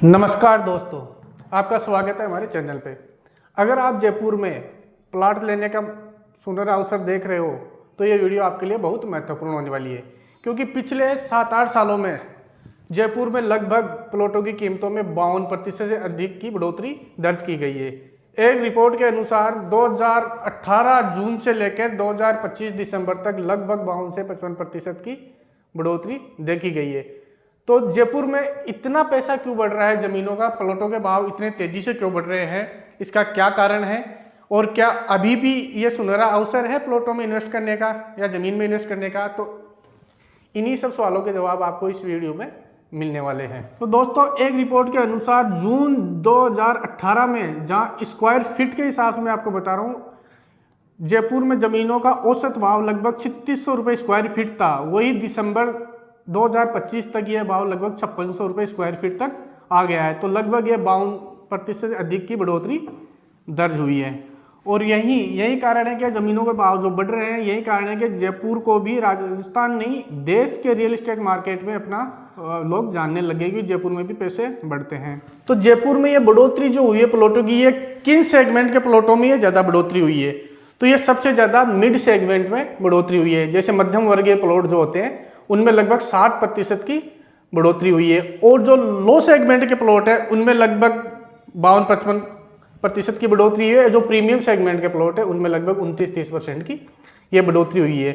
नमस्कार दोस्तों, आपका स्वागत है हमारे चैनल पे। अगर आप जयपुर में प्लाट लेने का सुनहरा अवसर देख रहे हो तो ये वीडियो आपके लिए बहुत महत्वपूर्ण होने वाली है, क्योंकि पिछले 7-8 सालों में जयपुर में लगभग प्लॉटों की कीमतों में 52% से अधिक की बढ़ोतरी दर्ज की गई है। एक रिपोर्ट के अनुसार 2018 जून से लेकर 2025 दिसंबर तक लगभग 52 से 55% की बढ़ोतरी देखी गई है। तो जयपुर में इतना पैसा क्यों बढ़ रहा है, जमीनों का, प्लॉटों के भाव इतने तेजी से क्यों बढ़ रहे हैं, इसका क्या कारण है और क्या अभी भी ये सुनहरा अवसर है प्लॉटों में इन्वेस्ट करने का या जमीन में इन्वेस्ट करने का? तो इन्हीं सब सवालों के जवाब आपको इस वीडियो में मिलने वाले हैं। तो दोस्तों, एक रिपोर्ट के अनुसार जून 2018 में, जहां स्क्वायर फीट के हिसाब में आपको बता रहा हूँ, जयपुर में जमीनों का औसत भाव लगभग 3600 रुपये स्क्वायर फीट था, वही दिसंबर 2025 तक यह भाव लगभग 5600 रुपये स्क्वायर फीट तक आ गया है। तो लगभग ये 52% से अधिक की बढ़ोतरी दर्ज हुई है। और यही कारण है कि जमीनों के भाव जो बढ़ रहे हैं, यही कारण है कि जयपुर को भी राजस्थान नहीं, देश के रियल एस्टेट मार्केट में अपना लोग जानने लगे कि जयपुर में भी पैसे बढ़ते हैं। तो जयपुर में ये बढ़ोतरी जो हुई है प्लॉटों की, ये किन सेगमेंट के प्लॉटों में ये ज़्यादा बढ़ोतरी हुई है? तो ये सबसे ज़्यादा मिड सेगमेंट में बढ़ोतरी हुई है। जैसे मध्यम वर्गीय प्लॉट जो होते हैं उनमें लगभग 60% की बढ़ोतरी हुई है, और जो लो सेगमेंट के प्लॉट है उनमें लगभग 52-55% की बढ़ोतरी है। जो प्रीमियम सेगमेंट के प्लॉट है उनमें लगभग 29-30% की ये बढ़ोतरी हुई है।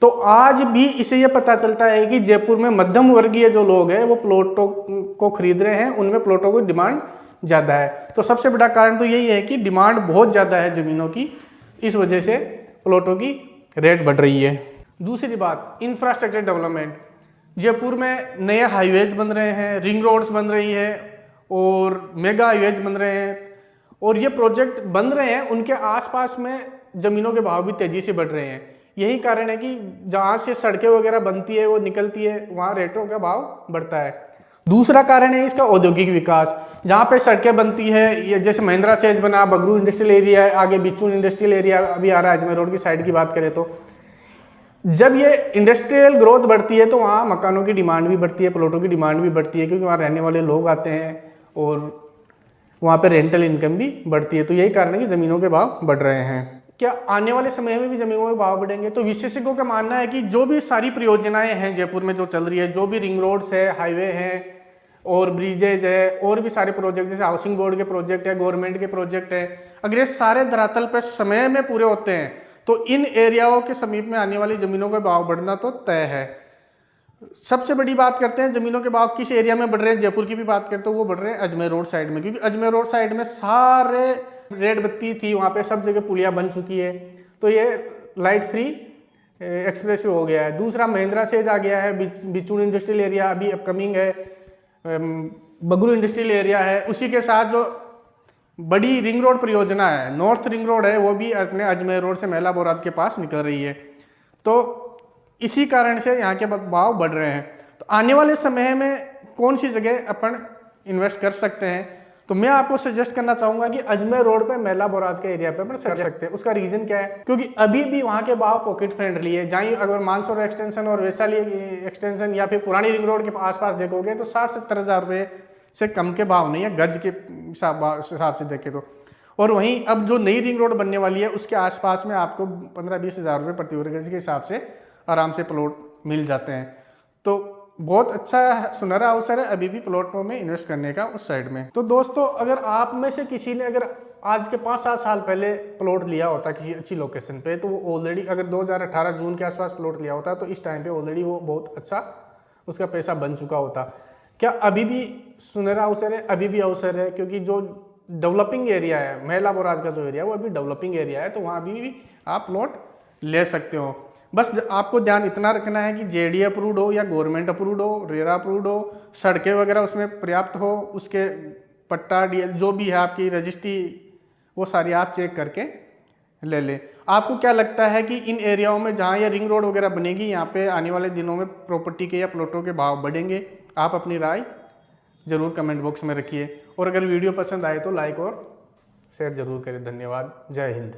तो आज भी इसे ये पता चलता है कि जयपुर में मध्यम वर्गीय जो लोग हैं वो प्लॉटों को खरीद रहे हैं, उनमें प्लॉटों की डिमांड ज़्यादा है। तो सबसे बड़ा कारण तो यही है कि डिमांड बहुत ज़्यादा है ज़मीनों की, इस वजह से प्लॉटों की रेट बढ़ रही है। दूसरी बात, इंफ्रास्ट्रक्चर डेवलपमेंट। जयपुर में नए हाईवेज बन रहे हैं, रिंग रोड्स बन रही है और मेगा हाईवेज बन रहे हैं, और ये प्रोजेक्ट बन रहे हैं, उनके आसपास में ज़मीनों के भाव भी तेज़ी से बढ़ रहे हैं। यही कारण है कि जहाँ से सड़कें वगैरह बनती है, वो निकलती है, वहाँ रेटों का भाव बढ़ता है। दूसरा कारण है इसका औद्योगिक विकास। जहाँ पे सड़कें बनती है, ये जैसे महिंद्रा सेज बना, बगरू इंडस्ट्रियल एरिया है, आगे बिचून इंडस्ट्रियल एरिया अभी आ रहा है, अजमेर रोड की साइड की बात करें तो जब ये इंडस्ट्रियल ग्रोथ बढ़ती है तो वहाँ मकानों की डिमांड भी बढ़ती है, प्लॉटों की डिमांड भी बढ़ती है, क्योंकि वहाँ रहने वाले लोग आते हैं और वहाँ पे रेंटल इनकम भी बढ़ती है। तो यही कारण है कि ज़मीनों के भाव बढ़ रहे हैं। क्या आने वाले समय में भी ज़मीनों के भाव बढ़ेंगे? तो विशेषज्ञों का मानना है कि जो भी सारी परियोजनाएं हैं जयपुर में जो चल रही है, जो भी रिंग रोड्स है, हाईवे हैं और ब्रिजेज है, और भी सारे प्रोजेक्ट जैसे हाउसिंग बोर्ड के प्रोजेक्ट है, गवर्नमेंट के प्रोजेक्ट है, अगर ये सारे धरातल पर समय में पूरे होते हैं तो इन एरियाओं के समीप में आने वाली ज़मीनों का भाव बढ़ना तो तय है। सबसे बड़ी बात करते हैं ज़मीनों के भाव किस एरिया में बढ़ रहे हैं। जयपुर की भी बात करते हैं, वो बढ़ रहे हैं अजमेर रोड साइड में, क्योंकि अजमेर रोड साइड में सारे रेड बत्ती थी, वहाँ पे सब जगह पुलिया बन चुकी है, तो ये लाइट फ्री एक्सप्रेस हो गया है। दूसरा, महिंद्रा सेज आ गया है, बिचून इंडस्ट्रियल एरिया अभी अपकमिंग है, बगरू इंडस्ट्रियल एरिया है, उसी के साथ जो बड़ी रिंग रोड परियोजना है, नॉर्थ रिंग रोड है, वो भी अपने अजमेर रोड से महिला बोराद के पास निकल रही है। तो इसी कारण से यहाँ के भाव बढ़ रहे हैं। तो आने वाले समय में कौन सी जगह अपन इन्वेस्ट कर सकते हैं? तो मैं आपको सजेस्ट करना चाहूँगा कि अजमेर रोड पे महिला बोराज के एरिया पे अपन कर सकते हैं। उसका रीज़न क्या है? क्योंकि अभी भी वहाँ के भाव पॉकेट फ्रेंडली है। जहाँ अगर मानसरोवर एक्सटेंशन और वैशाली एक्सटेंशन या फिर पुरानी रिंग रोड के आसपास देखोगे तो 60-70 हज़ार रुपये से कम के भाव नहीं है गज के हिसाब से देखें तो। और वहीं अब जो नई रिंग रोड बनने वाली है उसके आसपास में आपको 15-20 हज़ार रुपये प्रति वर्ग गज के हिसाब से आराम से प्लॉट मिल जाते हैं। तो बहुत अच्छा सुनहरा अवसर है अभी भी प्लॉटों में इन्वेस्ट करने का उस साइड में। तो दोस्तों, अगर आप में से किसी ने अगर आज के 5-7 साल पहले प्लॉट लिया होता किसी अच्छी लोकेशन पे, तो वो ऑलरेडी अगर 2018 जून के आसपास प्लॉट लिया होता तो इस टाइम पे ऑलरेडी वो बहुत अच्छा उसका पैसा बन चुका होता। क्या अभी भी सुनहरा अवसर है? अभी भी अवसर है, क्योंकि जो डेवलपिंग एरिया है, महिला बोराज का जो एरिया है वो अभी डेवलपिंग एरिया है, तो वहाँ अभी भी आप प्लॉट ले सकते हो। बस आपको ध्यान इतना रखना है कि जेडी अप्रूव्ड हो या गवर्नमेंट अप्रूव्ड हो, रेरा अप्रूव्ड हो, सड़कें वगैरह उसमें पर्याप्त हो, उसके पट्टा डीएल जो भी है आपकी रजिस्ट्री, वो सारी आप चेक करके ले लें। आपको क्या लगता है कि इन एरियाओं में जहाँ ये रिंग रोड वगैरह बनेगी, यहाँ पे आने वाले दिनों में प्रॉपर्टी के या प्लॉटों के भाव बढ़ेंगे? आप अपनी राय ज़रूर कमेंट बॉक्स में रखिए, और अगर वीडियो पसंद आए तो लाइक और शेयर ज़रूर करें। धन्यवाद। जय हिंद।